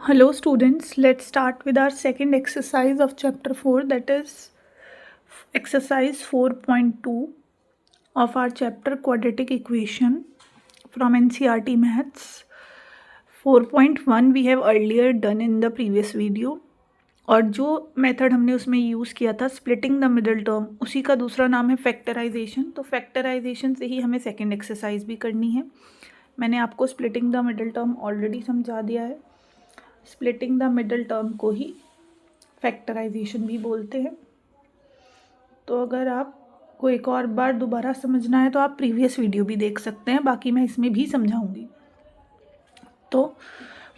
Hello students, let's start with our second exercise of chapter 4, that is exercise 4.2 of our chapter quadratic equation from NCERT Maths. 4.1 we have earlier done in the previous video और जो method हमने उसमें use किया था splitting the middle term, उसी का दूसरा नाम है फैक्टराइजेशन। तो फैक्टराइजेशन से ही हमें सेकेंड एक्सरसाइज भी करनी है। मैंने आपको splitting the middle term already समझा दिया है। स्प्लिटिंग द मिडिल टर्म को ही फैक्टराइजेशन भी बोलते हैं। तो अगर आपको एक और बार दोबारा समझना है तो आप प्रीवियस वीडियो भी देख सकते हैं, बाकी मैं इसमें भी समझाऊंगी। तो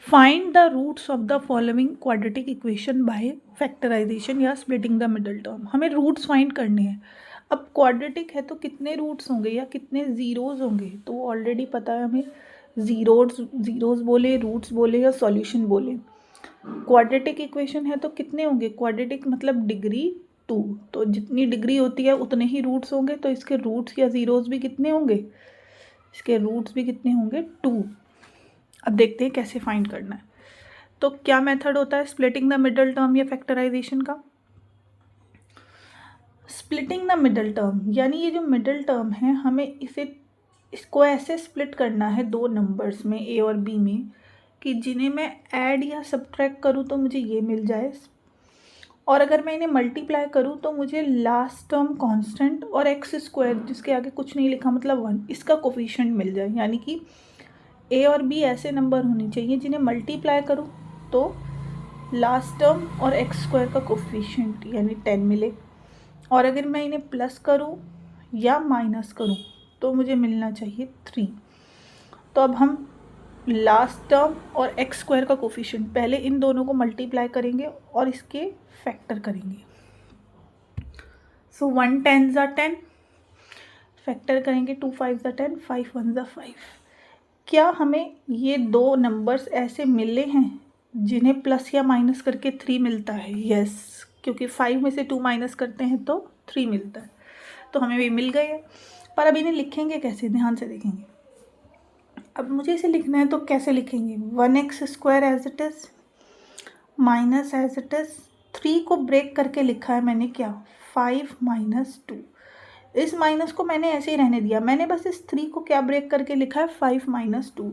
find the roots of the following quadratic equation by factorisation या स्प्लिटिंग द मिडिल टर्म। हमें रूट्स फाइंड करने हैं। अब क्वाड्रेटिक है तो कितने रूट्स होंगे या कितने ज़ीरोज़ होंगे तो वो ऑलरेडी पता है हमें। ज़ीरोज़ बोले, रूट्स बोले या सॉल्यूशन बोले। क्वाड्रेटिक इक्वेशन है तो कितने होंगे, क्वाड्रेटिक मतलब डिग्री 2, तो जितनी डिग्री होती है उतने ही रूट्स होंगे। तो इसके रूट्स या ज़ीरोज़ भी कितने होंगे, इसके रूट्स भी कितने होंगे, 2। अब देखते हैं कैसे फाइंड करना है। तो क्या मेथड होता है स्प्लिटिंग द मिडल टर्म या फैक्टराइजेशन का। स्प्लिटिंग द मिडल टर्म यानी ये जो मिडल टर्म है हमें इसको ऐसे स्प्लिट करना है दो नंबर्स में, ए और बी में, कि जिन्हें मैं ऐड या सब्ट्रैक्ट करूँ तो मुझे ये मिल जाए, और अगर मैं इन्हें मल्टीप्लाई करूँ तो मुझे लास्ट टर्म कांस्टेंट और एक्स स्क्वायर जिसके आगे कुछ नहीं लिखा मतलब 1, इसका कोफिशिएंट मिल जाए। यानी कि ए और बी ऐसे नंबर होने चाहिए जिन्हें मल्टीप्लाई करूँ तो लास्ट टर्म और एक्स स्क्वायर का कोफिशिएंट यानी 10 मिले, और अगर मैं इन्हें प्लस करूँ या माइनस करूँ तो मुझे मिलना चाहिए 3। तो अब हम लास्ट टर्म और एक्स स्क्वायर का कोफिशिएंट पहले इन दोनों को मल्टीप्लाई करेंगे और इसके फैक्टर करेंगे। सो 1 10 ज़ा 10, फैक्टर करेंगे 2 5 ज़ा 10, 5 1 ज़ा 5। क्या हमें ये दो नंबर्स ऐसे मिले हैं जिन्हें प्लस या माइनस करके 3 मिलता है? यस, क्योंकि 5 में से 2 माइनस करते हैं तो 3 मिलता है। तो हमें भी मिल गए। पर अब इन्हें लिखेंगे कैसे, ध्यान से देखेंगे। अब मुझे इसे लिखना है तो कैसे लिखेंगे, 1x square as it is minus as it is 3 को ब्रेक करके लिखा है मैंने क्या, 5 माइनस 2। इस माइनस को मैंने ऐसे ही रहने दिया, मैंने बस इस 3 को क्या ब्रेक करके लिखा है, 5 माइनस 2।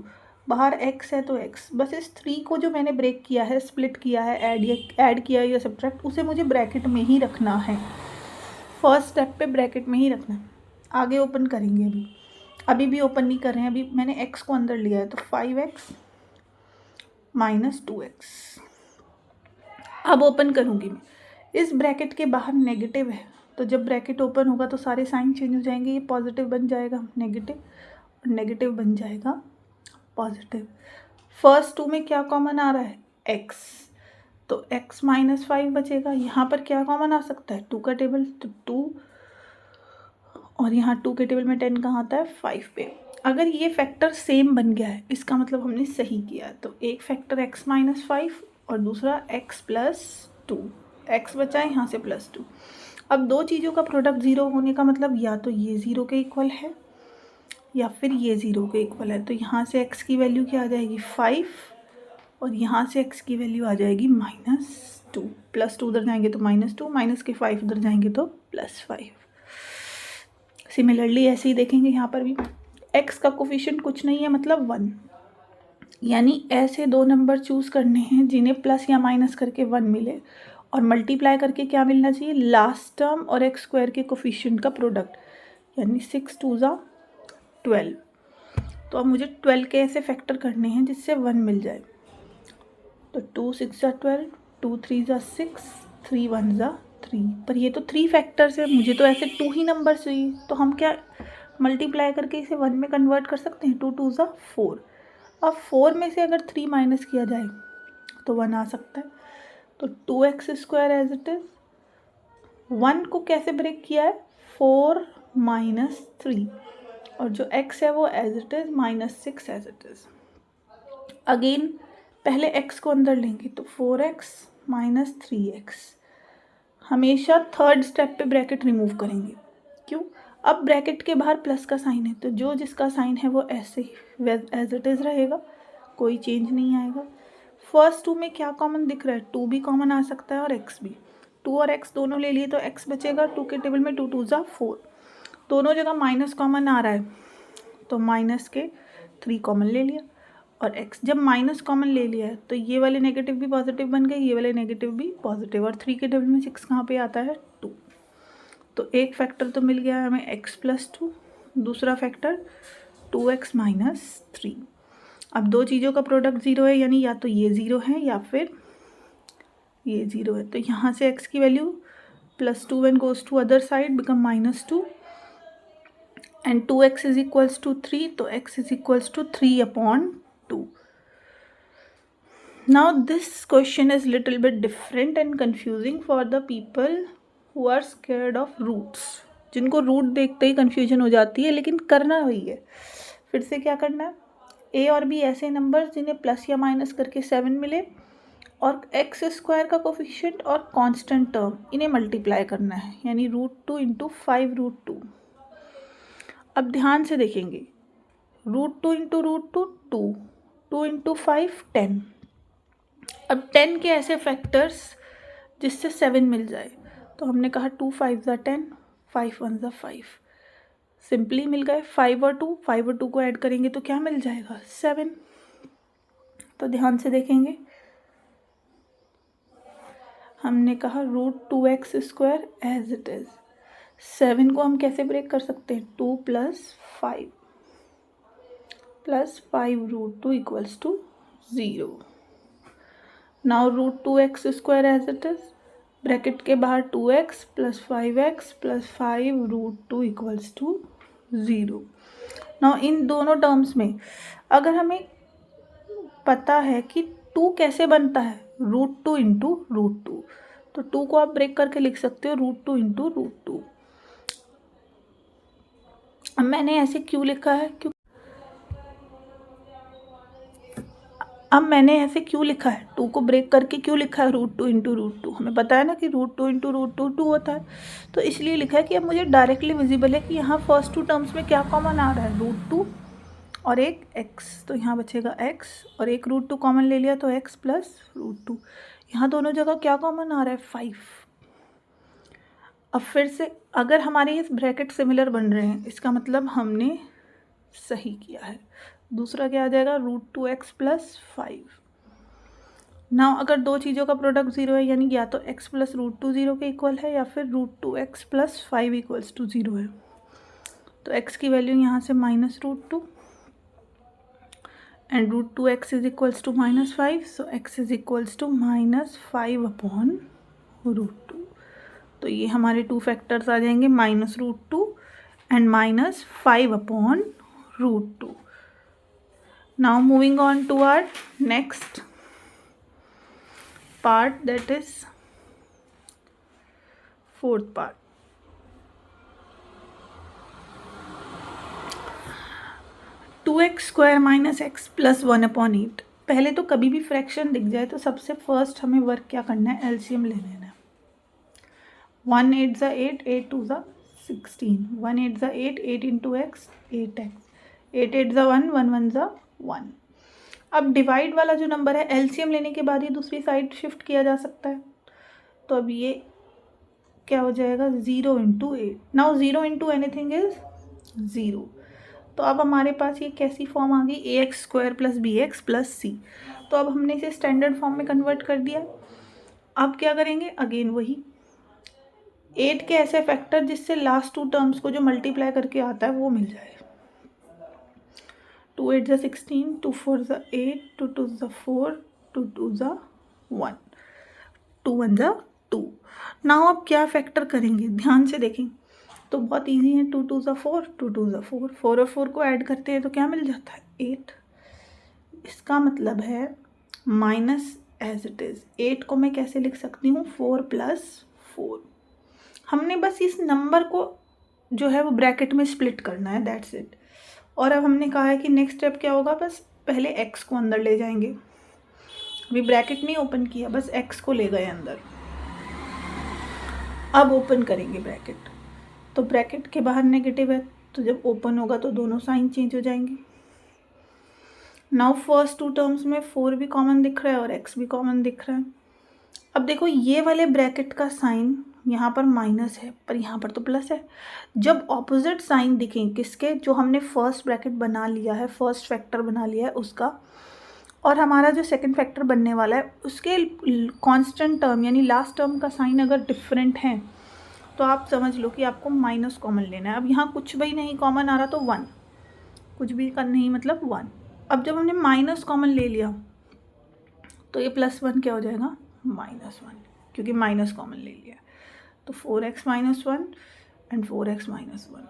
बाहर x है तो x, बस इस 3 को जो मैंने ब्रेक किया है, स्प्लिट किया है, ऐड किया है या सब्ट्रैक्ट, उसे मुझे ब्रैकेट में ही रखना है। फर्स्ट स्टेप पे ब्रैकेट में ही रखना है। आगे ओपन करेंगे, अभी भी ओपन नहीं कर रहे हैं, अभी मैंने x को अंदर लिया है तो 5x माइनस 2x। अब ओपन करूँगी मैं, इस ब्रैकेट के बाहर नेगेटिव है तो जब ब्रैकेट ओपन होगा तो सारे साइन चेंज हो जाएंगे, ये पॉजिटिव बन जाएगा नेगेटिव और नेगेटिव बन जाएगा पॉजिटिव। फर्स्ट 2 में क्या कॉमन आ रहा है, x, तो x माइनस 5 बचेगा। यहाँ पर क्या कॉमन आ सकता है, 2 का टेबल तो 2, और यहाँ 2 के टेबल में 10 कहाँ आता है, 5 पे। अगर ये फैक्टर सेम बन गया है इसका मतलब हमने सही किया। तो एक फैक्टर x माइनस 5 और दूसरा x प्लस 2, x बचा है यहाँ से प्लस 2। अब दो चीज़ों का प्रोडक्ट ज़ीरो होने का मतलब या तो ये ज़ीरो के इक्वल है या फिर ये ज़ीरो के इक्वल है। तो यहाँ से x की वैल्यू क्या आ जाएगी, 5, और यहाँ से x की वैल्यू आ जाएगी -2। प्लस 2 उधर जाएंगे तो -2, माइनस के 5 उधर जाएंगे तो +5। सिमिलरली ऐसे ही देखेंगे यहाँ पर भी, x का कोफिशिएंट कुछ नहीं है मतलब 1, यानी ऐसे दो नंबर चूज़ करने हैं जिन्हें प्लस या माइनस करके 1 मिले और मल्टीप्लाई करके क्या मिलना चाहिए, लास्ट टर्म और एक्स स्क्वायर के कोफिशिएंट का प्रोडक्ट, यानी 6 2 ज़ा 12। तो अब मुझे 12 के ऐसे फैक्टर करने हैं जिससे 1 मिल जाए। तो 2 6 ज़ा 12, 2 3 ज़ा 6, 3 1 ज़ा 3। पर ये तो 3 फैक्टर्स है, मुझे तो ऐसे 2 ही नंबर चाहिए। तो हम क्या मल्टीप्लाई करके इसे 1 में कन्वर्ट कर सकते हैं, 2 2 ज़ा 4। अब 4 में से अगर 3 माइनस किया जाए तो 1 आ सकता है। तो 2x square as it is, 1 को कैसे ब्रेक किया है, 4 माइनस 3, और जो x है वो as it is -6 as it is. Again पहले x को अंदर लेंगे तो 4x माइनस 3x। हमेशा थर्ड स्टेप पे ब्रैकेट रिमूव करेंगे, क्यों, अब ब्रैकेट के बाहर प्लस का साइन है तो जो जिसका साइन है वो ऐसे ही एज इट इज़ रहेगा, कोई चेंज नहीं आएगा। फर्स्ट टू में क्या कॉमन दिख रहा है, 2 भी कॉमन आ सकता है और x भी। 2 और x दोनों ले लिए तो x बचेगा, 2 के टेबल में 2 2 जा 4, दोनों जगह माइनस कॉमन आ रहा है तो माइनस के 3 कॉमन ले लिया। और x जब माइनस कॉमन ले लिया है तो ये वाले नेगेटिव भी पॉजिटिव बन गए, ये वाले नेगेटिव भी पॉजिटिव, और 3 के टेबल में 6 कहाँ पे आता है, 2। तो एक फैक्टर तो मिल गया हमें x + 2, दूसरा फैक्टर 2x - 3। अब दो चीज़ों का प्रोडक्ट 0 है, यानी या तो ये 0 है या फिर ये 0 है। तो यहाँ से x की value +2 when goes to other side become -2 and 2x = 3, तो x = 3/2। Now this question is little bit different and confusing for the people who are scared of roots, जिनको रूट देखते ही कन्फ्यूजन हो जाती है, लेकिन करना वही है। फिर से क्या करना है, a और b ऐसे नंबर्स जिन्हें प्लस या माइनस करके 7 मिले, और x² का कोफिशिएंट और कांस्टेंट टर्म इन्हें मल्टीप्लाई करना है, यानी √2 × 5√2। अब ध्यान से देखेंगे, √2 × √2 2, 2 × 5 10। अब 10 के ऐसे फैक्टर्स जिससे 7 मिल जाए, तो हमने कहा 2 5 = 10, 5 1 = 5, सिंपली मिल गए। 5 और 2 को ऐड करेंगे तो क्या मिल जाएगा, 7। तो ध्यान से देखेंगे, हमने कहा √2x² एज इट इज़। 7 को हम कैसे ब्रेक कर सकते हैं, 2 + 5 + 5√2 = 0। Now √2x² as it is, bracket के बाहर 2x + 5x + 5√2 = 0। नाउ इन दोनों टर्म्स में अगर हमें पता है कि 2 कैसे बनता है, √2 × √2, तो 2 को आप ब्रेक करके लिख सकते हो √2 × √2। अब मैंने ऐसे क्यों लिखा है, है 2 को ब्रेक करके क्यों लिखा है √2 × √2, हमें पता है ना कि √2 × √2 2 होता है, तो इसलिए लिखा है कि अब मुझे डायरेक्टली विजिबल है कि यहाँ फर्स्ट 2 टर्म्स में क्या कॉमन आ रहा है, √2 और एक x, तो यहाँ बचेगा x, और एक √2 कॉमन ले लिया तो x + √2। यहाँ दोनों जगह क्या कॉमन आ रहा है, 5। अब फिर से अगर हमारे ये ब्रैकेट सिमिलर बन रहे हैं, इसका मतलब हमने सही किया है। दूसरा क्या आ जाएगा, √2x + 5। नाउ अगर दो चीज़ों का प्रोडक्ट 0 है, यानी या तो x + √2 0 के इक्वल है या फिर √2x + 5 = 0 है, तो x की वैल्यू यहाँ से -√2 एंड √2x = -5, सो x = -5/√2। तो ये हमारे 2 फैक्टर्स आ जाएंगे, -√2 and -5/√2। Now moving on to our next part, that is fourth part. (2x² - x + 1/8). पहले तो कभी भी फ्रैक्शन दिख जाए तो सबसे फर्स्ट हमें वर्क क्या करना है, एलसीएम ले लेना है। 1 8 = 8, 8 2 = 16, 1 8 = 8, 8 × x 8x, 8 8 = 1, 1 1 = 1। अब डिवाइड वाला जो नंबर है, एलसीएम लेने के बाद ही दूसरी साइड शिफ्ट किया जा सकता है, तो अब ये क्या हो जाएगा, 0 × 8। Now 0 × anything is 0। तो अब हमारे पास ये कैसी फॉर्म आ गई, ax² + bx + c। तो अब हमने इसे स्टैंडर्ड फॉर्म में कन्वर्ट कर दिया। अब क्या करेंगे, अगेन वही 8 के ऐसे फैक्टर जिससे लास्ट 2 टर्म्स को जो मल्टीप्लाई करके आता है वो मिल जाए। 2 8 = 16, 2 4 = 8, 2 2 = 4, 2 2 = 1, 2 1 = 2। नाउ अब क्या फैक्टर करेंगे, ध्यान से देखें तो बहुत इजी है। 2 2 = 4, 2 2 = 4, 4 और 4 को ऐड करते हैं तो क्या मिल जाता है, 8। इसका मतलब है माइनस एज इट इज़। 8 को मैं कैसे लिख सकती हूँ, 4 + 4। हमने बस इस नंबर को जो है वो ब्रैकेट में स्प्लिट करना है, दैट्स इट। और अब हमने कहा है कि नेक्स्ट स्टेप क्या होगा, बस पहले x को अंदर ले जाएंगे। अभी ब्रैकेट नहीं ओपन किया, बस x को ले गए अंदर। अब ओपन करेंगे ब्रैकेट, तो ब्रैकेट के बाहर नेगेटिव है, तो जब ओपन होगा तो दोनों साइन चेंज हो जाएंगे। नाउ फर्स्ट टू टर्म्स में 4 भी कॉमन दिख रहा है और x भी कॉमन दिख रहा है। अब देखो ये वाले ब्रैकेट का साइन यहाँ पर माइनस है पर यहाँ पर तो प्लस है। जब ऑपोजिट साइन दिखें किसके, जो हमने फर्स्ट ब्रैकेट बना लिया है, फर्स्ट फैक्टर बना लिया है उसका, और हमारा जो सेकंड फैक्टर बनने वाला है उसके कांस्टेंट टर्म यानी लास्ट टर्म का साइन अगर डिफरेंट है तो आप समझ लो कि आपको माइनस कॉमन लेना है। अब यहाँ कुछ भी नहीं कॉमन आ रहा तो 1, कुछ भी कर नहीं मतलब 1। अब जब हमने माइनस कॉमन ले लिया तो ये +1 क्या हो जाएगा, -1, क्योंकि माइनस कॉमन ले लिया। तो 4x - 1 and 4x - 1.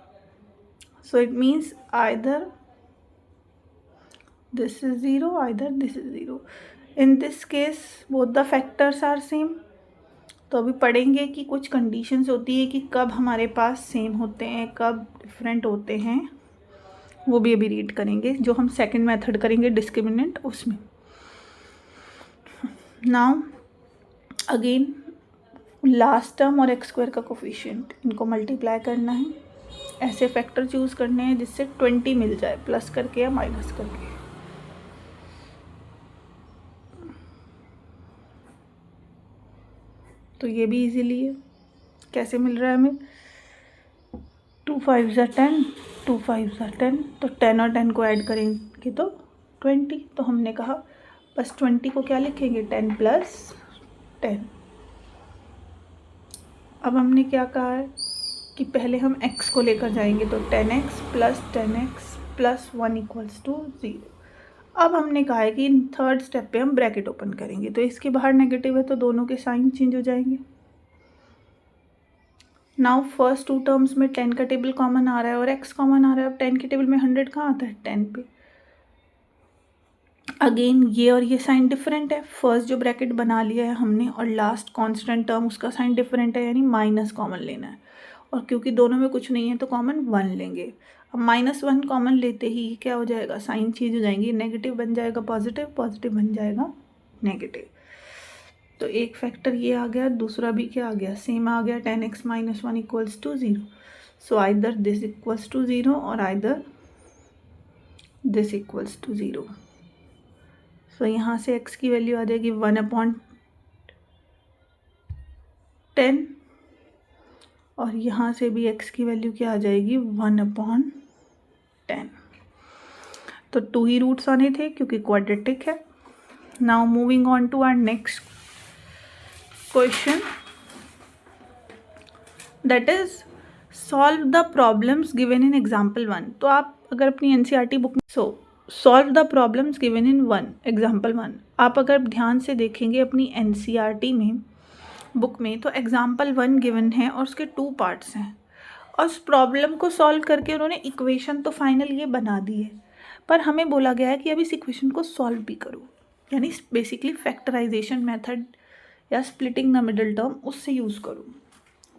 So it means either this is 0, either this is 0. In this case both the factors are same. तो अभी पढ़ेंगे कि कुछ कंडीशंस होती है कि कब हमारे पास सेम होते हैं, कब डिफरेंट होते हैं, वो भी अभी रीड करेंगे जो हम सेकंड मेथड करेंगे डिस्क्रिमिनेंट उसमें। नाउ अगेन लास्ट टर्म और x² का कोफिशिएंट इनको मल्टीप्लाई करना है। ऐसे फैक्टर चूज़ करने हैं जिससे 20 मिल जाए, प्लस करके या माइनस करके। तो ये भी इजीली है। कैसे मिल रहा है हमें, 2 5 = 10, 2 5 = 10, तो 10 और 10 को ऐड करेंगे तो 20। तो हमने कहा बस 20 को क्या लिखेंगे, 10 + 10। अब हमने क्या कहा है कि पहले हम x को लेकर जाएंगे तो 10x + 10x + 1 = 0। अब हमने कहा है कि थर्ड स्टेप पे हम ब्रैकेट ओपन करेंगे तो इसके बाहर नेगेटिव है तो दोनों के साइन चेंज हो जाएंगे। नाउ फर्स्ट टू टर्म्स में 10 का टेबल कॉमन आ रहा है और x कॉमन आ रहा है। अब 10 के टेबल में 100 कहाँ आता है, 10 पे। अगेन ये और ये साइन डिफरेंट है। फर्स्ट जो ब्रैकेट बना लिया है हमने और लास्ट कांस्टेंट टर्म उसका साइन डिफरेंट है, यानी माइनस कॉमन लेना है। और क्योंकि दोनों में कुछ नहीं है तो कॉमन 1 लेंगे। अब -1 कॉमन लेते ही क्या हो जाएगा, साइन चेंज हो जाएंगी, नेगेटिव बन जाएगा पॉजिटिव, पॉजिटिव बन जाएगा नेगेटिव। तो एक फैक्टर ये आ गया, दूसरा भी क्या आ गया, सेम आ गया, 10x - 1 = 0। So either this equals to 0 और आइदर दिस इक्वल्स टू 0। सो यहाँ से x की वैल्यू आ जाएगी 1/10 और यहाँ से भी x की वैल्यू क्या आ जाएगी, 1/10। तो 2 ही रूट्स आने थे क्योंकि क्वाड्रेटिक है। Now moving on to our next question, that is solve the problems given in example 1। तो आप अगर अपनी एनसीईआरटी बुक में solve the problems given in example 1, आप अगर ध्यान से देखेंगे अपनी एनसीईआरटी में बुक में तो एग्जाम्पल 1 गिवन है और उसके 2 पार्ट्स हैं और उस प्रॉब्लम को सॉल्व करके उन्होंने इक्वेशन तो फाइनल ये बना दी है, पर हमें बोला गया है कि अब इस इक्वेशन को सॉल्व भी करो, यानी बेसिकली फैक्टराइजेशन मेथड या स्प्लिटिंग द मिडिल टर्म उससे यूज़ करो।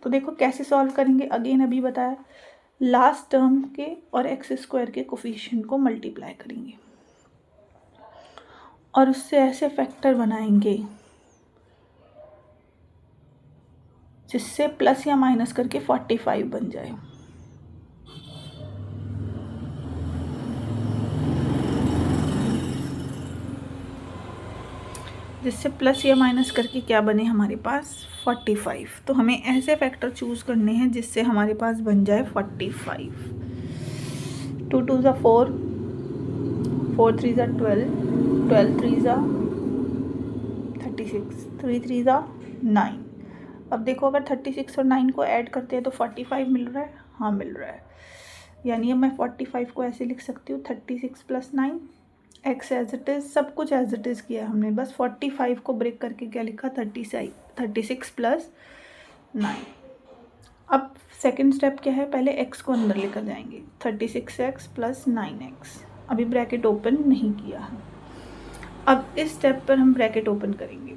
तो देखो कैसे सॉल्व करेंगे, अगेन अभी बताया, लास्ट टर्म के और x² के कोफिशिएंट को मल्टीप्लाई करेंगे और उससे ऐसे फैक्टर बनाएंगे जिससे प्लस या माइनस करके 45 बन जाए। जिससे प्लस या माइनस करके क्या बने हमारे पास, 45। तो हमें ऐसे फैक्टर चूज़ करने हैं जिससे हमारे पास बन जाए 45। 2 2 = 4, 4 3 = 12, 12 3 = 36, 3 3 = 9। अब देखो अगर 36 और 9 को ऐड करते हैं तो 45 मिल रहा है, हाँ मिल रहा है। यानी अब मैं 45 को ऐसे लिख सकती हूँ 36 + 9, x एज इट इज़, सब कुछ एज इट इज़ किया हमने, बस 45 को ब्रेक करके क्या लिखा, 36 + 9। अब सेकंड स्टेप क्या है, पहले x को अंदर लेकर जाएंगे, 36x + 9x। अभी ब्रैकेट ओपन नहीं किया है। अब इस स्टेप पर हम ब्रैकेट ओपन करेंगे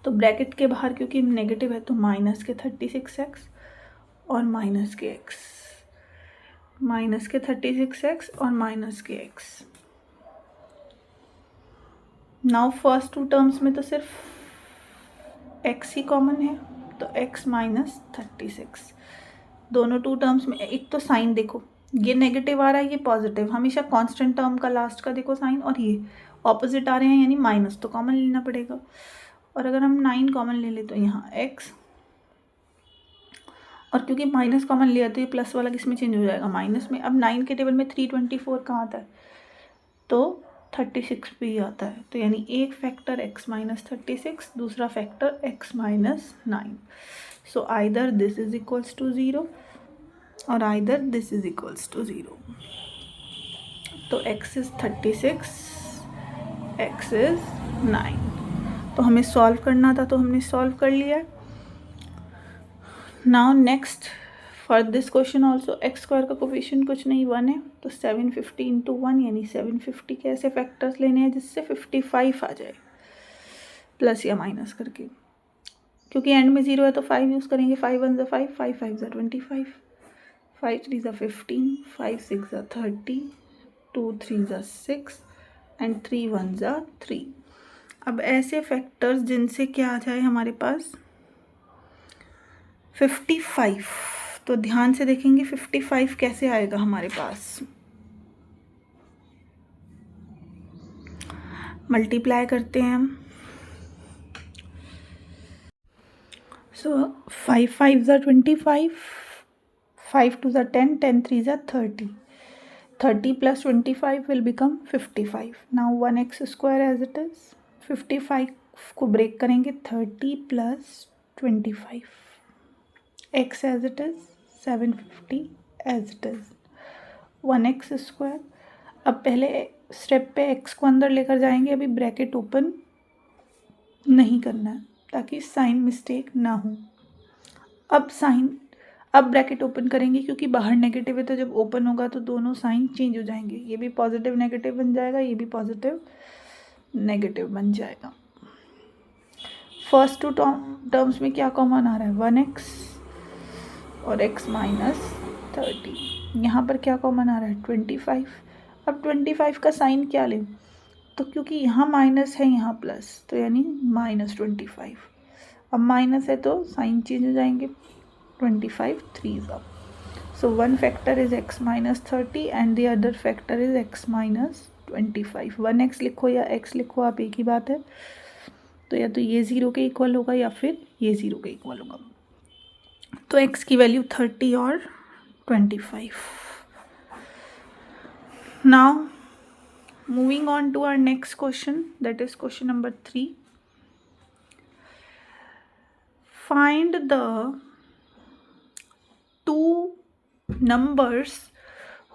तो ब्रैकेट के बाहर क्योंकि नेगेटिव है तो माइनस के 36x और माइनस के x, माइनस के 36x और माइनस के x। नाउ फर्स्ट 2 टर्म्स में तो सिर्फ x ही कॉमन है तो x - 36। दोनों 2 टर्म्स में एक तो साइन देखो, ये नेगेटिव आ रहा है, ये पॉजिटिव, हमेशा कांस्टेंट टर्म का लास्ट का देखो साइन, और ये ऑपोजिट आ रहे हैं यानी माइनस, तो कॉमन लेना पड़ेगा। और अगर हम 9 कॉमन ले ले तो यहाँ x, और क्योंकि माइनस कॉमन लिया तो ये प्लस वाला किस में चेंज हो जाएगा, माइनस में। अब 9 के टेबल में 324 कहाँ आता है, तो 36 भी आता है, तो यानी एक फैक्टर x माइनस 36, दूसरा factor x minus 9। So either this is equals to 0 और either this is equals to 0। तो x इज 36, x इज 9। तो हमें सॉल्व करना था, तो हमने सॉल्व कर लिया। Now next for this question also x square का कोफिशिएंट कुछ नहीं 1 है, तो 750 इंटू 1 यानी 750 के ऐसे फैक्टर्स लेने हैं जिससे 55 आ जाए प्लस या माइनस करके। क्योंकि एंड में 0 है तो 5 यूज़ करेंगे, 5 1 5, 5 5 25, 5 3 15, 5 6 30, 2 3 6 एंड 3 1 3। अब ऐसे फैक्टर्स जिनसे क्या आ जाए हमारे पास 55, तो ध्यान से देखेंगे 55 कैसे आएगा हमारे पास। मल्टीप्लाई करते हैं हम, सो 5 5 25, 5 2 10, 10 3 30, 30 plus 25 will become 55। Now 1x square as it is, 55 को ब्रेक करेंगे 30 plus 25, x as it is 750 as it is 1x square. अब पहले स्टेप पे x को अंदर लेकर जाएंगे, अभी ब्रैकेट ओपन नहीं करना है ताकि साइन मिस्टेक ना हो। अब ब्रैकेट ओपन करेंगे क्योंकि बाहर नेगेटिव है, तो जब ओपन होगा तो दोनों साइन चेंज हो जाएंगे, ये भी पॉजिटिव नेगेटिव बन जाएगा, ये भी पॉजिटिव नेगेटिव बन जाएगा। फर्स्ट टू टर्म्स में क्या कॉमन आ रहा है 1x और x माइनस 30, यहाँ पर क्या कॉमन आ रहा है 25। अब 25 का साइन क्या लें, तो क्योंकि यहाँ माइनस है यहाँ प्लस, तो यानी माइनस 25। अब माइनस है तो साइन चेंज हो जाएंगे, 25 3 अब। So one factor is x minus 30 and the other factor is x minus 25। 1x लिखो या x लिखो, आप एक ही बात है, तो या तो ये 0 के इक्वल होगा या फिर ये 0 के इक्वल होगा। तो x की वैल्यू 30 और 25। Now moving on to our next question, that is question number 3। Find the two numbers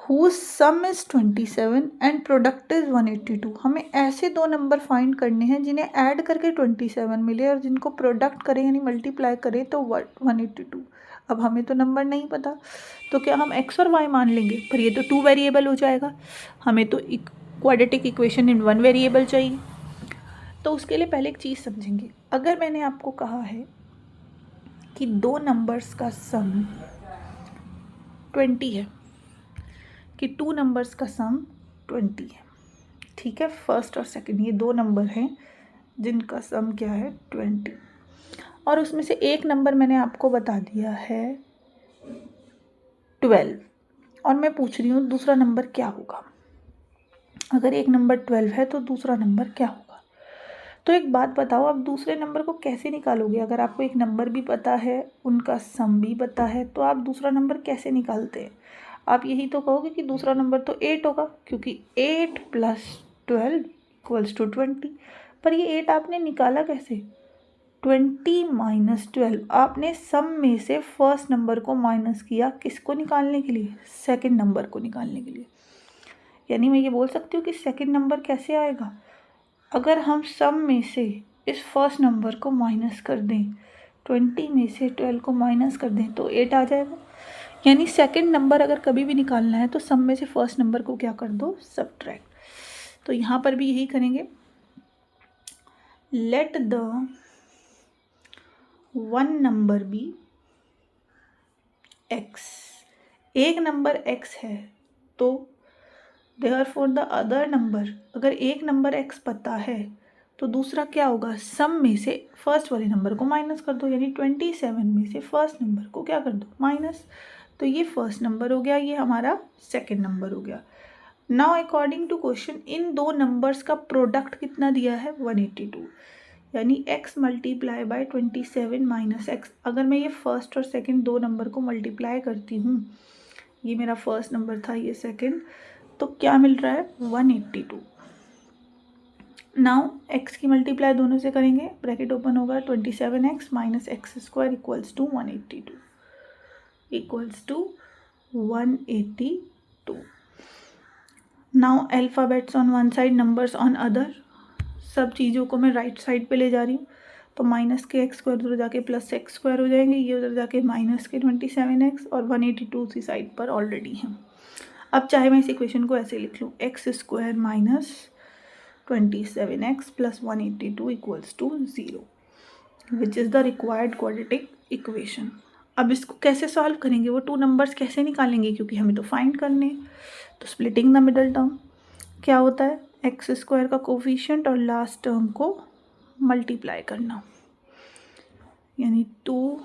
whose sum is 27 and product is 182। हमें ऐसे दो नंबर फाइंड करने हैं जिन्हें ऐड करके 27 मिले और जिनको प्रोडक्ट करें यानी मल्टीप्लाई करें तो 182। अब हमें तो नंबर नहीं पता, तो क्या हम x और y मान लेंगे, पर ये तो 2 वेरिएबल हो जाएगा, हमें तो क्वाड्रेटिक इक्वेशन इन 1 वेरिएबल चाहिए। तो उसके लिए पहले एक चीज़ समझेंगे, अगर मैंने आपको कहा है कि दो नंबर्स का सम 20 है, कि 2 नंबर्स का सम 20 है, ठीक है, फर्स्ट और सेकंड ये दो नंबर हैं जिनका सम क्या है 20, और उसमें से एक नंबर मैंने आपको बता दिया है 12, और मैं पूछ रही हूँ दूसरा नंबर क्या होगा। अगर एक नंबर 12 है तो दूसरा नंबर क्या होगा। तो एक बात बताओ, आप दूसरे नंबर को कैसे निकालोगे। अगर आपको एक नंबर भी पता है, उनका सम भी पता है, तो आप दूसरा नंबर कैसे निकालते हैं। आप यही तो कहोगे कि दूसरा नंबर तो 8 होगा, क्योंकि 8 प्लस 12 इक्वल्स टू 20। पर ये 8 आपने निकाला कैसे, 20 माइनस 12, आपने सम में से फर्स्ट नंबर को माइनस किया, किसको निकालने के लिए, सेकंड नंबर को निकालने के लिए। यानी मैं ये बोल सकती हूँ कि सेकंड नंबर कैसे आएगा, अगर हम सम में से इस फर्स्ट नंबर को माइनस कर दें, 20 में से 12 को माइनस कर दें तो 8 आ जाएगा। यानी सेकंड नंबर अगर कभी भी निकालना है तो सम में से फर्स्ट नंबर को क्या कर दो, सब्ट्रैक्ट। तो यहाँ पर भी यही करेंगे, let the one number be x, एक नंबर x है तो देयरफॉर द अदर नंबर, अगर एक नंबर x पता है तो दूसरा क्या होगा, सम में से फर्स्ट वाले नंबर को माइनस कर दो, यानी 27 में से फर्स्ट नंबर को क्या कर दो, माइनस। तो ये फर्स्ट नंबर हो गया, ये हमारा सेकंड नंबर हो गया। नाउ अकॉर्डिंग टू क्वेश्चन इन दो नंबर्स का प्रोडक्ट कितना दिया है 182, यानी x multiply by 27 minus x. अगर मैं ये फर्स्ट और सेकंड दो नंबर को मल्टीप्लाई करती हूँ, ये मेरा फर्स्ट नंबर था, ये सेकंड, तो क्या मिल रहा है 182। नाउ x की मल्टीप्लाई दोनों से करेंगे, ब्रैकेट ओपन होगा, 27x minus x square equals to 182 equals to 182। Now alphabets on one side, numbers on other. सब चीज़ों को मैं राइट साइड पे ले जा रही हूँ, तो माइनस के एक्स स्क्वायर उधर जाके प्लस एक्स स्क्वायर हो जाएंगे, ये उधर जाके माइनस के 27x और 182 उसी साइड पर ऑलरेडी है। अब चाहे मैं इस इक्वेशन को ऐसे लिख लूँ, x square minus 27x plus 182 equals to 0, which is the required quadratic equation. अब इसको कैसे सॉल्व करेंगे, वो टू नंबर्स कैसे निकालेंगे, क्योंकि हमें तो फाइंड करने। तो स्प्लिटिंग द मिडल टर्म क्या होता है, एक्स स्क्वायर का कोफिशिएंट और लास्ट टर्म को मल्टीप्लाई करना, यानी 2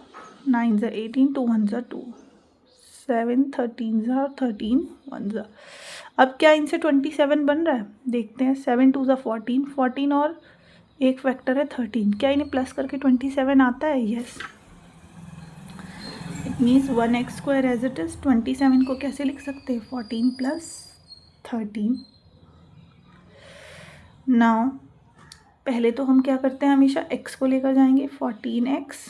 9 18, 2 1 2, 7 13 13 1। अब क्या इनसे 27 बन रहा है, देखते हैं। 7 2 14, 14 और एक फैक्टर है 13, क्या इन्हें प्लस करके 27 आता है? Yes. It means 1x square as it is. 27 को कैसे लिख सकते हैं, 14 प्लस 13। नाउ पहले तो हम क्या करते हैं, हमेशा x को लेकर जाएंगे, 14x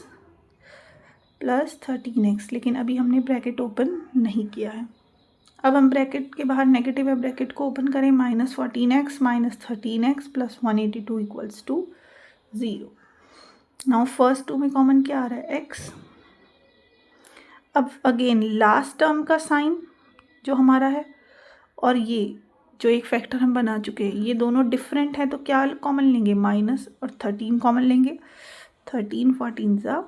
प्लस 13x, लेकिन अभी हमने ब्रैकेट ओपन नहीं किया है। अब हम ब्रैकेट के बाहर नेगेटिव है, ब्रैकेट को ओपन करें, minus 14x minus 13x plus 182 equals to 0। Now first two में कॉमन क्या आ रहा है, x। अब अगेन लास्ट टर्म का साइन जो हमारा है और ये जो एक फैक्टर हम बना चुके हैं, ये दोनों डिफरेंट है, तो क्या कॉमन लेंगे, माइनस और 13 कॉमन लेंगे। 13 14 ज़ा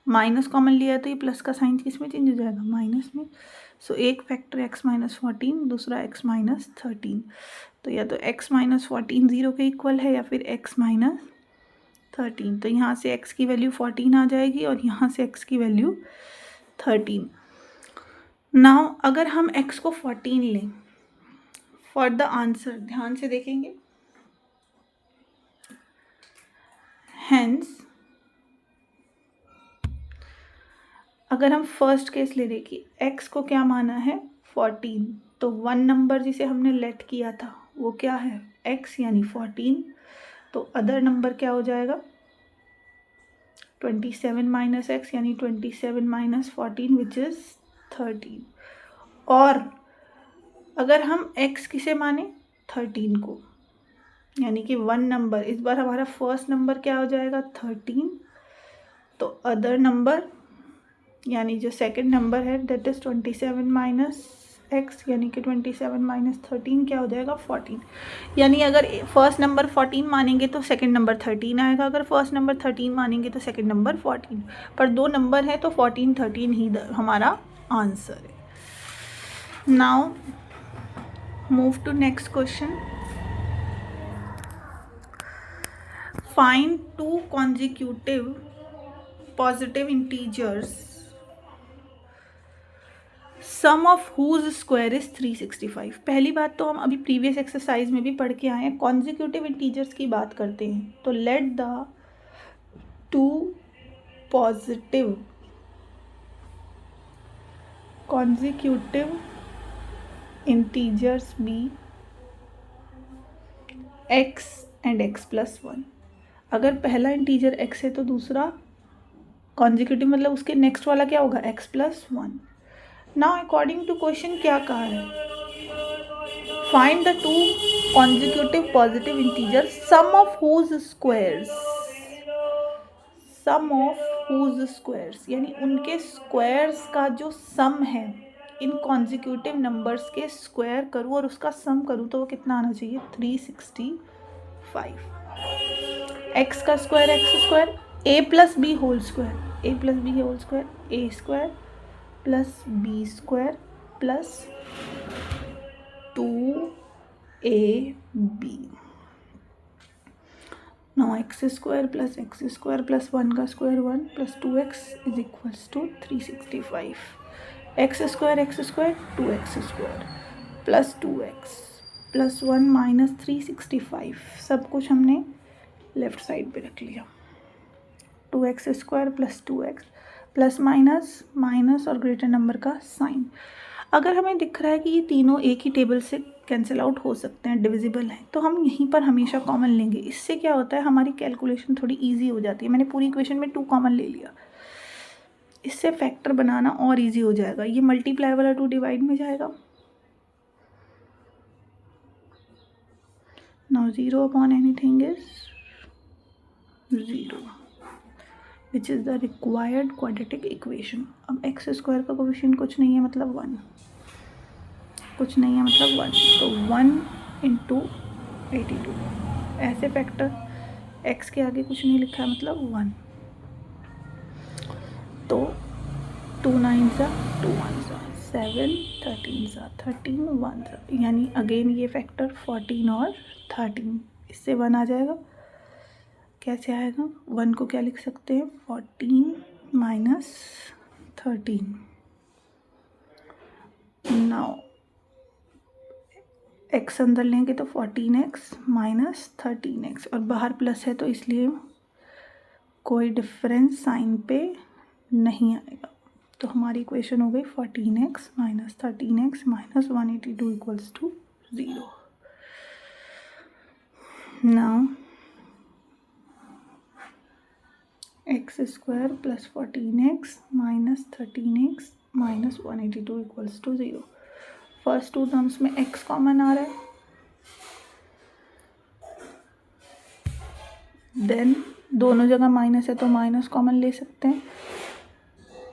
माइनस कॉमन लिया तो ये प्लस का साइन किस में चेंज हो जाएगा, माइनस में। सो एक फैक्टर x माइनस 14, दूसरा x माइनस 13, तो या तो x माइनस 14 0 के इक्वल है या फिर x माइनस 13। तो यहाँ से x की वैल्यू 14 आ जाएगी और यहाँ से x की वैल्यू 13। नाउ अगर हम x को 14 लें फॉर द आंसर, ध्यान से देखेंगे, हेंस अगर हम फर्स्ट केस ले रहे कि x को क्या माना है 14, तो वन नंबर जिसे हमने लेट किया था वो क्या है x यानी 14, तो अदर नंबर क्या हो जाएगा 27 माइनस एक्स यानी 27 माइनस 14 विच इज़ 13। और अगर हम x किसे माने 13 को, यानी कि वन नंबर, इस बार हमारा फर्स्ट नंबर क्या हो जाएगा 13, तो अदर नंबर यानी जो सेकंड नंबर है दैट इज़ 27 माइनस एक्स यानी कि 27 माइनस 13 क्या हो जाएगा 14। यानी अगर फर्स्ट नंबर 14 मानेंगे तो सेकंड नंबर 13 आएगा, अगर फर्स्ट नंबर 13 मानेंगे तो सेकंड नंबर 14, पर दो नंबर है तो 14 13 ही हमारा आंसर है। Now move to next question. Find two consecutive positive integers sum of whose square is 365। पहली बात तो हम अभी प्रीवियस एक्सरसाइज में भी पढ़ के आए हैं, कॉन्जिक्यूटिव इंटीजर्स की बात करते हैं, तो let the two positive consecutive integers be x and x plus 1। अगर पहला इंटीजर x है तो दूसरा कॉन्जिक्यूटिव मतलब उसके नेक्स्ट वाला क्या होगा x plus 1। Now according to question क्या कहा है, find the two consecutive positive integer sum of whose squares, sum of whose squares यानी उनके स्क्वायर्स का जो सम है, इन कॉन्जिक्यूटिव नंबर्स के स्क्वायर करूँ और उसका सम करूँ तो वो कितना आना चाहिए 365। एक्स का square x square, a plus b whole square, a plus b whole square, a square plus b square plus 2ab। Now x square plus 1 का square 1 plus 2x is equals to 365। X square 2x square plus 2x plus 1 minus 365, सब कुछ हमने left side पे रख लिया। 2x square plus 2x plus minus minus और greater number का sign. अगर हमें दिख रहा है कि ये तीनों एक ही टेबल से कैंसिल आउट हो सकते हैं, डिविजिबल हैं, तो हम यहीं पर हमेशा कॉमन लेंगे। इससे क्या होता है, हमारी कैलकुलेशन थोड़ी इजी हो जाती है। मैंने पूरी इक्वेशन में 2 कॉमन ले लिया, इससे फैक्टर बनाना और इजी हो जाएगा। ये मल्टीप्लाई वाला 2 डिवाइड में जाएगा। Now 0 upon anything is 0 which is the required quadratic equation. अब एक्स स्क्वायर का कोफिशिएंट कुछ नहीं है मतलब 1, कुछ नहीं है मतलब 1, तो 1 इंटू 82। ऐसे फैक्टर x के आगे कुछ नहीं लिखा है मतलब 1, तो 2 9 सा 2 1 सा 7 13 सा 13 1 सा, यानी अगेन ये फैक्टर 14 और 13, इससे 1 आ जाएगा। कैसे आएगा, 1 को क्या लिख सकते हैं, 14 माइनस 13। नाउ x अंदर लेंगे तो 14x माइनस 13x, और बाहर प्लस है तो इसलिए कोई डिफरेंस साइन पे नहीं आएगा। तो हमारी इक्वेशन हो गई 14x minus 13x minus 182 equals to 0। Now x square plus 14x minus 13x minus 182 equals to 0। First 2 terms में x कॉमन आ रहा है, देन दोनों जगह माइनस है तो माइनस कॉमन ले सकते हैं,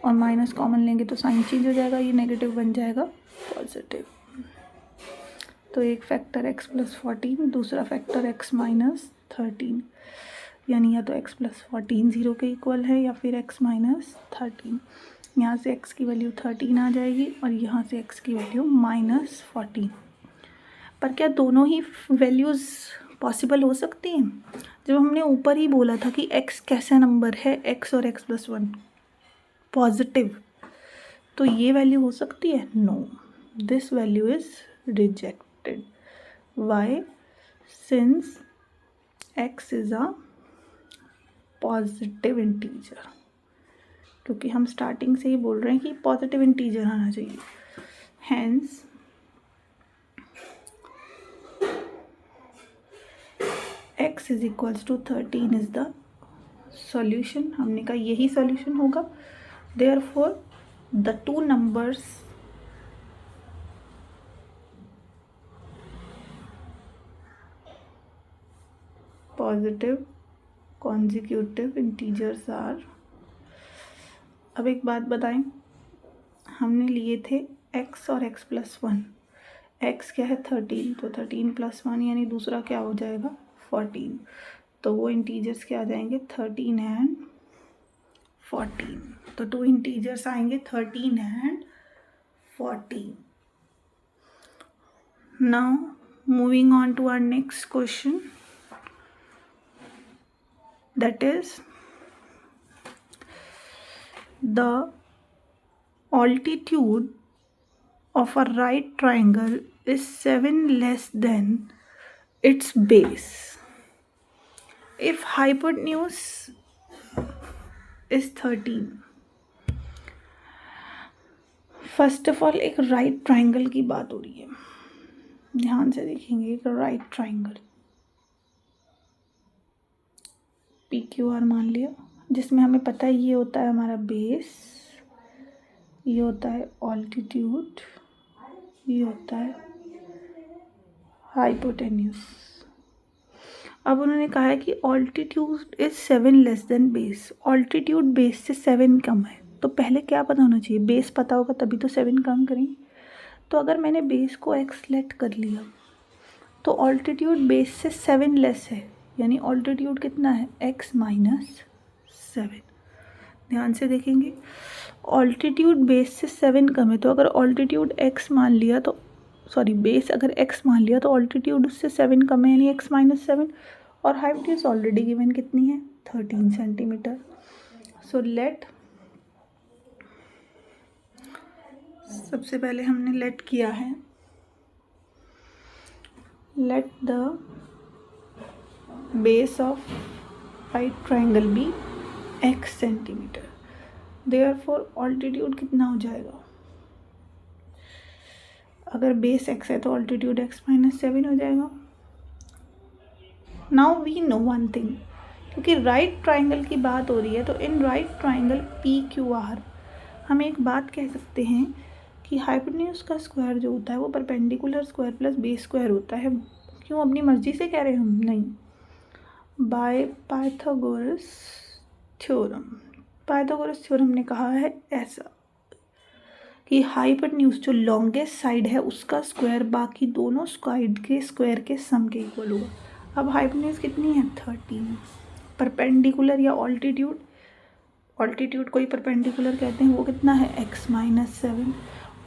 और माइनस कॉमन लेंगे तो साइन चेंज हो जाएगा, ये नेगेटिव बन जाएगा पॉजिटिव। तो एक फैक्टर x प्लस 14, दूसरा फैक्टर x माइनस 13, यानी या तो x प्लस 14 0 के इक्वल है या फिर x माइनस 13। यहाँ से x की वैल्यू 13 आ जाएगी और यहाँ से x की वैल्यू माइनस 14। पर क्या दोनों ही वैल्यूज़ पॉसिबल हो सकती हैं? जब हमने ऊपर ही बोला था कि x कैसा नंबर है, x और x प्लस 1 पॉजिटिव, तो ये वैल्यू हो सकती है? No, this value is rejected. Why? Since x is a positive integer, क्योंकि हम स्टार्टिंग से ही बोल रहे हैं कि पॉजिटिव इंटीजर आना चाहिए। Hence x is equals to 13 is the solution. हमने कहा यही सॉल्यूशन होगा। Therefore the 2 numbers positive consecutive integers are. अब एक बात बताएं, हमने लिए थे x और x प्लस 1। x क्या है 13, तो 13 प्लस 1 यानी दूसरा क्या हो जाएगा 14, तो वो इंटीजर्स क्या आ जाएंगे 13 एंड 14। तो 2 इंटीजर्स आएंगे 13 and 14। Now moving on to our next question, that is the altitude of a right triangle is 7 less than its base if hypotenuse is 13। First of all एक राइट ट्राइंगल की बात हो रही है, ध्यान से देखेंगे। एक राइट ट्राइंगल PQR मान लिया, जिसमें हमें पता है ये होता है हमारा बेस, ये होता है ऑल्टीट्यूड, ये होता है हाइपोटेन्यूस। अब उन्होंने कहा है कि altitude is 7 less than base. Altitude base से 7 कम है, तो पहले क्या पता होना चाहिए, बेस पता होगा तभी तो 7 कम करेंगे। तो अगर मैंने बेस को x सेलेक्ट कर लिया तो ऑल्टीट्यूड बेस से 7 लेस है, यानी ऑल्टीट्यूड कितना है x माइनस 7। ध्यान से देखेंगे, ऑल्टीट्यूड बेस से 7 कम है, तो अगर ऑल्टीट्यूड x मान लिया तो बेस अगर x मान लिया तो ऑल्टीट्यूड उससे 7 कम है, यानी x माइनस 7। और हाइपोटेन्यूज ऑलरेडी गिवन कितनी है 13 सेंटीमीटर। सो लेट, सबसे पहले हमने लेट किया है, let the base of right triangle be x centimetre, therefore altitude कितना हो जाएगा, अगर बेस x है तो ऑल्टीट्यूड x माइनस 7 हो जाएगा। Now we know one thing, क्योंकि राइट ट्राइंगल की बात हो रही है तो इन राइट ट्राइंगल PQR हम एक बात कह सकते हैं कि हाइपोटेन्यूज का स्क्वायर जो होता है वो perpendicular square plus base square होता है। क्यों अपनी मर्जी से कह रहे हैं हम? नहीं, by Pythagoras theorem. Pythagoras theorem ने कहा है ऐसा कि हाइपोटेन्यूज जो लॉन्गेस्ट साइड है उसका स्क्वायर बाकी दोनों साइड के स्क्वायर के सम के इक्वल होगा। अब हाइपोटेन्यूज कितनी है 13, परपेंडिकुलर या ऑल्टीट्यूड, ऑल्टीट्यूड को ही परपेंडिकुलर कहते हैं, वो कितना है x माइनस 7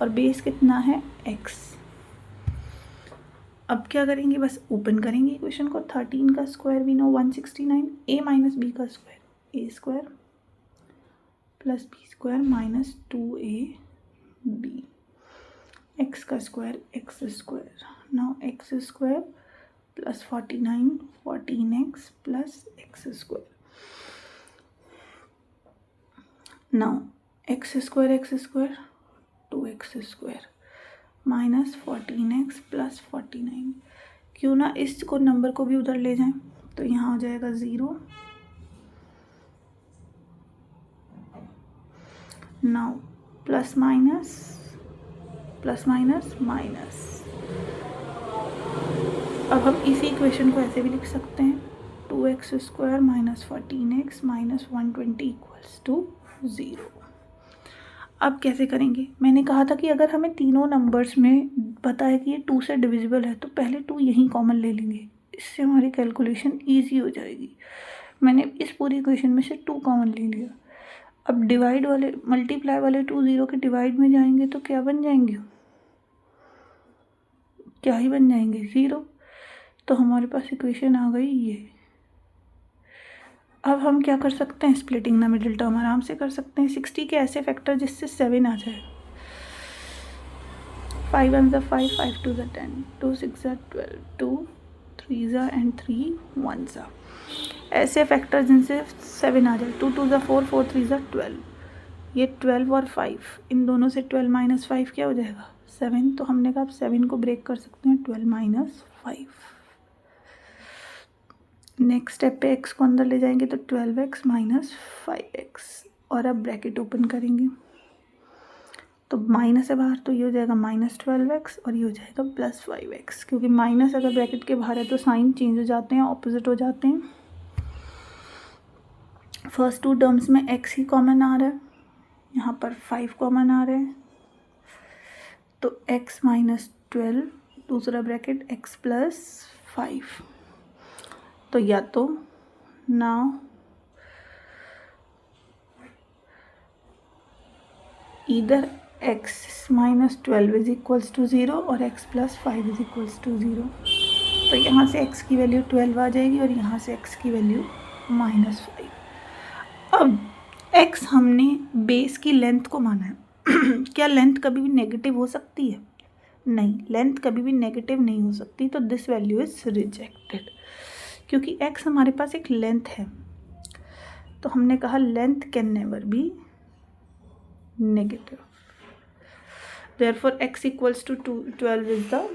और बेस कितना है x। अब क्या करेंगे, बस ओपन करेंगे इक्वेशन को। 13 का square we know 169, a minus b का square a square plus b square minus 2ab, x का square x square, now x square plus 49 14x plus x square, now x square 2x square minus 14x plus 49। क्यों ना इसको number को भी उधर ले जाएं, तो यहाँ हो जाएगा 0। नाउ प्लस माइनस माइनस, अब हम इसी इक्वेशन को ऐसे भी लिख सकते हैं 2x square minus 14x minus 120 equals to 0। अब कैसे करेंगे, मैंने कहा था कि अगर हमें तीनों नंबर्स में पता है कि ये 2 से डिविजिबल है तो पहले 2 यहीं कॉमन ले लेंगे, इससे हमारी कैलकुलेशन ईजी हो जाएगी। मैंने इस पूरी इक्वेशन में से 2 कॉमन ले लिया। अब डिवाइड वाले मल्टीप्लाई वाले 2 0 के डिवाइड में जाएंगे तो क्या बन जाएंगे, क्या ही बन जाएंगे 0। तो हमारे पास इक्वेशन आ गई ये। अब हम क्या कर सकते हैं, स्प्लिटिंग द मिडिल टर्म आराम से कर सकते हैं। 60 के ऐसे फैक्टर जिससे 7 आ जाए, 5 1 5, 5 2 10, 2 6 12, 2 3 and 3 1, ऐसे फैक्टर जिनसे 7 आ जाए। 2 2 4, 4 3 12, ये 12 और 5, इन दोनों से 12 माइनस 5 क्या हो जाएगा 7। तो हमने कहा 7 को ब्रेक कर सकते हैं 12 माइनस 5। नेक्स्ट स्टेप पे x को अंदर ले जाएंगे तो 12x माइनस 5x, और अब ब्रैकेट ओपन करेंगे तो माइनस है बाहर, तो ये हो जाएगा माइनस 12x और ये हो जाएगा प्लस 5x। क्योंकि माइनस अगर ब्रैकेट के बाहर है तो साइन चेंज हो जाते हैं, ऑपोजिट हो जाते हैं। फर्स्ट 2 टर्म्स में x ही कॉमन आ रहा है, यहाँ पर 5 कॉमन आ रहे हैं, तो x माइनस 12, दूसरा ब्रैकेट x प्लस 5। तो या तो नाउ इधर x minus 12 is equals to 0 और x plus 5 is equals to 0। तो यहाँ से x की वैल्यू 12 आ जाएगी और यहाँ से x की वैल्यू माइनस 5। अब x हमने बेस की लेंथ को माना है क्या लेंथ कभी भी नेगेटिव हो सकती है? नहीं, लेंथ कभी भी नेगेटिव नहीं हो सकती, तो दिस वैल्यू इज रिजेक्टेड। क्योंकि x हमारे पास एक लेंथ है, तो हमने कहा length can never be negative, therefore x equals to 12 is the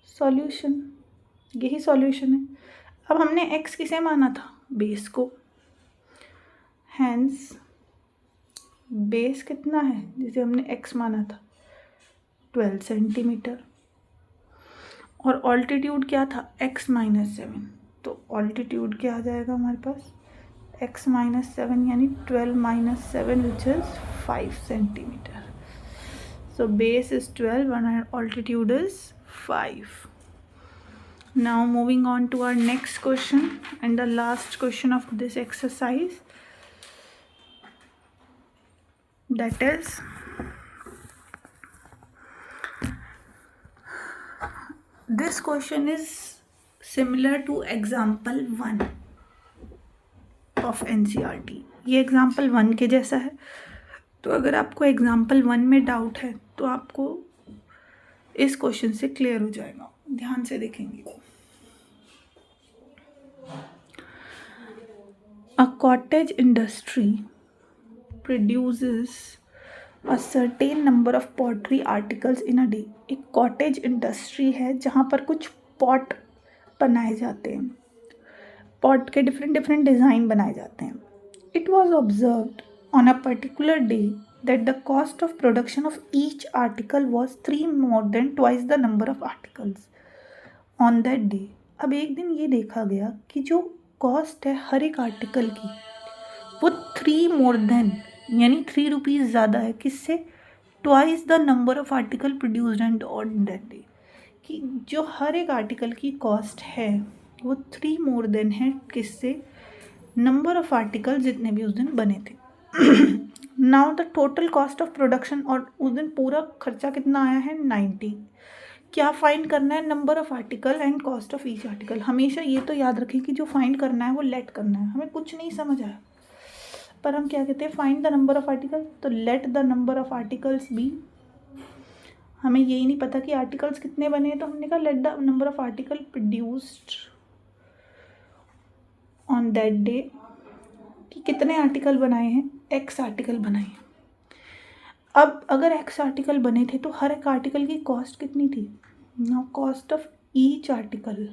solution. यही सॉल्यूशन है। अब हमने x किसे माना था? बेस को। हैंस बेस कितना है जिसे हमने x माना था? 12 सेंटीमीटर। और ऑल्टीट्यूड क्या था? x minus 7। तो ऑल्टीट्यूड क्या आ जाएगा हमारे पास? x माइनस 7 यानी 12 minus 7 which is 5 centimetre. So base is 12 and altitude is 5. Now moving on to our next question and the last question of this exercise, that is this question is similar to example 1 of NCERT। ये example 1 के जैसा है। तो अगर आपको example 1 में doubt है तो आपको इस क्वेश्चन से क्लियर हो जाएगा। ध्यान से देखेंगे। A cottage industry produces a certain number of pottery articles in a day। एक कॉटेज इंडस्ट्री है जहाँ पर कुछ पॉट बनाए जाते हैं। पॉट के डिफरेंट डिज़ाइन बनाए जाते हैं। It was observed on a particular day that the cost of production of each article was 3 more than twice the number of articles on that day। अब एक दिन ये देखा गया कि जो कॉस्ट है हर एक आर्टिकल की वो 3 मोर देन यानी 3 रुपीज़ ज़्यादा है। किससे? Twice the number of article produced and on that day. कि जो हर एक आर्टिकल की कॉस्ट है वो 3 मोर देन है। किससे? नंबर ऑफ आर्टिकल जितने भी उस दिन बने थे। Now the total cost of production, और उस दिन पूरा खर्चा कितना आया है? 90। क्या फाइंड करना है? Number of article and cost of each article. हमेशा ये तो याद रखें कि जो फाइंड करना है वो लेट करना है। हमें कुछ नहीं समझ आया पर हम क्या कहते हैं? Find the number of article. तो let the number of articles be. हमें यही नहीं पता कि आर्टिकल्स कितने बने हैं तो हमने कहा late the number of article produced on that day. कि कितने आर्टिकल बनाए हैं? एक्स आर्टिकल बनाए हैं। अब अगर एक्स आर्टिकल बने थे तो हर एक आर्टिकल की कॉस्ट कितनी थी? Now cost of each article,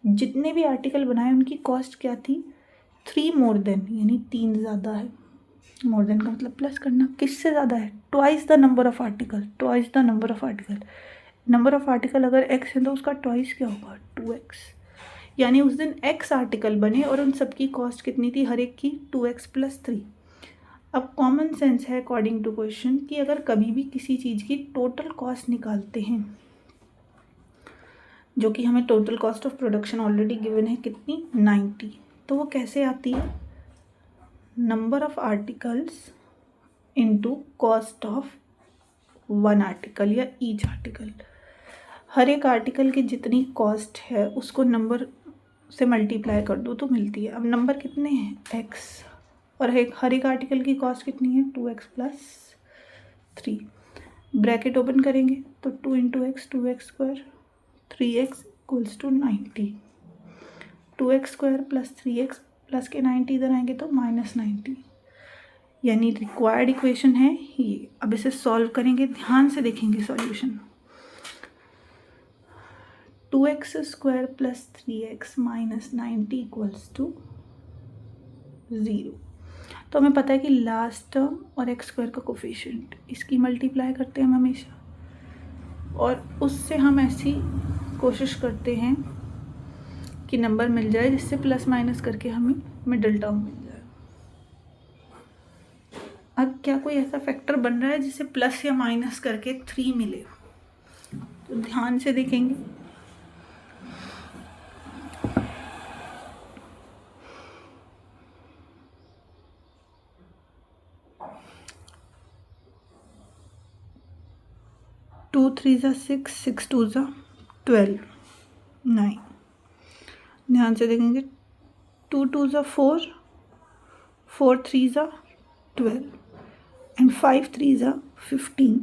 जितने भी आर्टिकल बनाए उनकी कॉस्ट क्या थी? 3 मोर देन, यानी 3 ज़्यादा है। मोर देन का मतलब प्लस करना। किससे ज़्यादा है? Twice the number of article. Twice the number of article. Number of article अगर एक्स है तो उसका ट्वाइस क्या होगा? 2x। यानी उस दिन एक्स आर्टिकल बने और उन सबकी कॉस्ट कितनी थी? हर एक की 2x + 3। अब कॉमन सेंस है अकॉर्डिंग टू क्वेश्चन कि अगर कभी भी किसी चीज़ की टोटल कॉस्ट निकालते हैं, जो कि हमें total cost of production already given है कितनी? 90। तो वो कैसे आती है? Number of articles into cost of 1 article या ईच आर्टिकल। हर एक आर्टिकल की जितनी कॉस्ट है उसको नंबर से मल्टीप्लाई कर दो तो मिलती है। अब नंबर कितने हैं? x। और हर एक आर्टिकल की कॉस्ट कितनी है? 2x + 3। ब्रैकेट ओपन करेंगे तो 2 × x 2x², 3x = 90। 2x² + 3x plus के 90 इधर आएंगे तो -90। यानी रिक्वायर्ड इक्वेशन है ये। अब इसे सॉल्व करेंगे, ध्यान से देखेंगे सॉल्यूशन। 2x² + 3x - 90 = 0। तो हमें पता है कि लास्ट टर्म और x² का कोफिशिएंट, इसकी मल्टीप्लाई करते हैं हम हमेशा, और उससे हम ऐसी कोशिश करते हैं कि नंबर मिल जाए जिससे प्लस माइनस करके हमें मिडिल टर्म मिल जाए। अब क्या कोई ऐसा फैक्टर बन रहा है जिससे प्लस या माइनस करके 3 मिले? तो ध्यान से देखेंगे। टू 3 = 6, 6 2 = 12, 9। ध्यान से देखेंगे। 2 2 = 4, 4 3 = 12 एंड 5 3 = 15।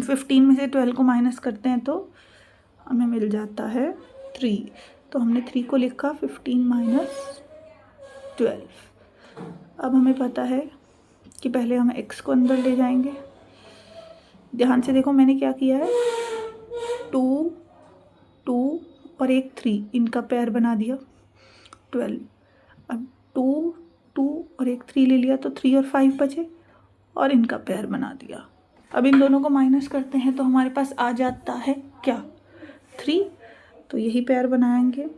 15 में से 12 को माइनस करते हैं तो हमें मिल जाता है 3। तो हमने 3 को लिखा 15 - 12। अब हमें पता है कि पहले हम x को अंदर ले जाएंगे। ध्यान से देखो मैंने क्या किया है, 2 2 और एक 3, इनका पेयर बना दिया 12। अब 2 2 और एक 3 ले लिया तो 3 और 5 बचे और इनका पेयर बना दिया। अब इन दोनों को माइनस करते हैं तो हमारे पास आ जाता है क्या? 3। तो यही पेयर बनाएंगे।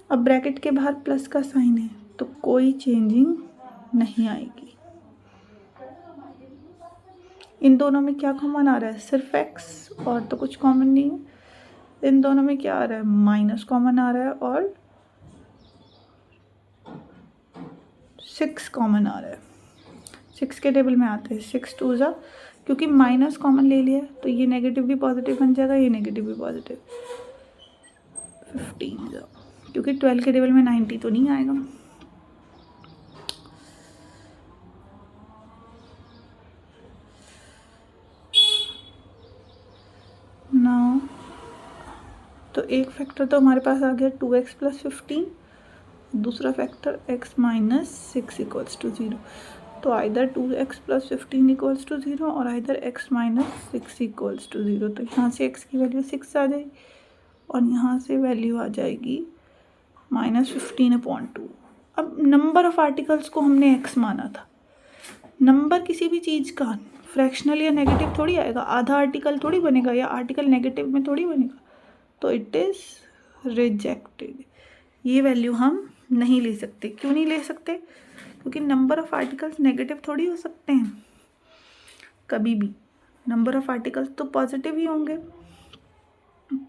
अब ब्रैकेट के बाहर प्लस का साइन है तो कोई चेंजिंग नहीं आएगी। इन दोनों में क्या कॉमन आ रहा है? सिर्फ x, और तो कुछ कॉमन नहीं है। इन दोनों में क्या आ रहा है? माइनस कॉमन आ रहा है और 6 कॉमन आ रहा है। 6 के टेबल में आते हैं। 6 2 = क्योंकि माइनस कॉमन ले लिया तो ये नेगेटिव भी पॉजिटिव बन जाएगा, ये नेगेटिव भी पॉजिटिव। 15 क्योंकि 12 के टेबल में 90 तो नहीं आएगा। नाउ तो एक फैक्टर तो हमारे पास आ गया 2x + 15, दूसरा फैक्टर x - 6 = 0। तो आइदर 2x + 15 = 0 और आइदर x - 6 = 0। तो यहाँ से x की वैल्यू 6 आ जाएगी और यहाँ से वैल्यू आ जाएगी -15/2। अब नंबर ऑफ आर्टिकल्स को हमने x माना था। नंबर किसी भी चीज़ का फ्रैक्शनल या नेगेटिव थोड़ी आएगा, आधा आर्टिकल थोड़ी बनेगा या आर्टिकल नेगेटिव में थोड़ी बनेगा, तो इट इज़ रिजेक्टेड। ये वैल्यू हम नहीं ले सकते। क्यों नहीं ले सकते? क्योंकि नंबर ऑफ आर्टिकल्स नेगेटिव थोड़ी हो सकते हैं कभी भी। नंबर ऑफ आर्टिकल्स तो पॉजिटिव ही होंगे।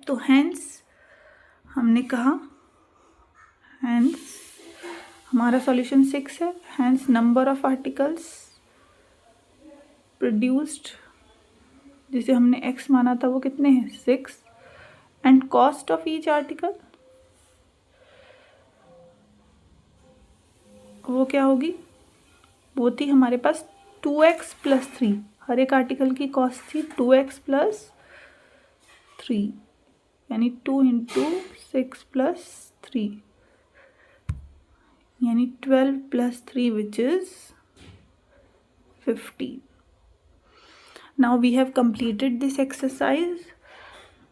तो हैंस हमने कहा, हैंस हमारा सॉल्यूशन 6 है। Hence number of articles produced जिसे हमने x माना था वो कितने हैं? 6। And cost of each article वो क्या होगी? वो थी हमारे पास 2x + 3। हर एक आर्टिकल की कॉस्ट थी 2x + 3, यानी 2 × 6 + 3, यानी 12 + 3 which is 15. Now we have completed this exercise.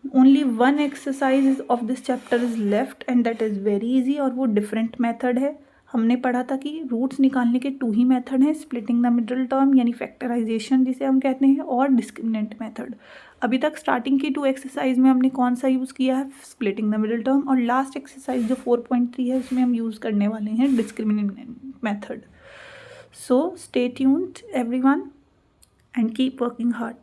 Only one exercise of this chapter is left and that is very easy और वो different method है। हमने पढ़ा था कि रूट्स निकालने के 2 ही मेथड हैं, स्प्लिटिंग द मिडिल टर्म यानी फैक्टराइजेशन जिसे हम कहते हैं, और डिस्क्रिमिनेंट मेथड। अभी तक स्टार्टिंग की 2 एक्सरसाइज में हमने कौन सा यूज़ किया है? Splitting the middle term. और लास्ट एक्सरसाइज जो 4.3 है उसमें हम यूज़ करने वाले हैं discriminant method. So stay tuned everyone and keep working hard.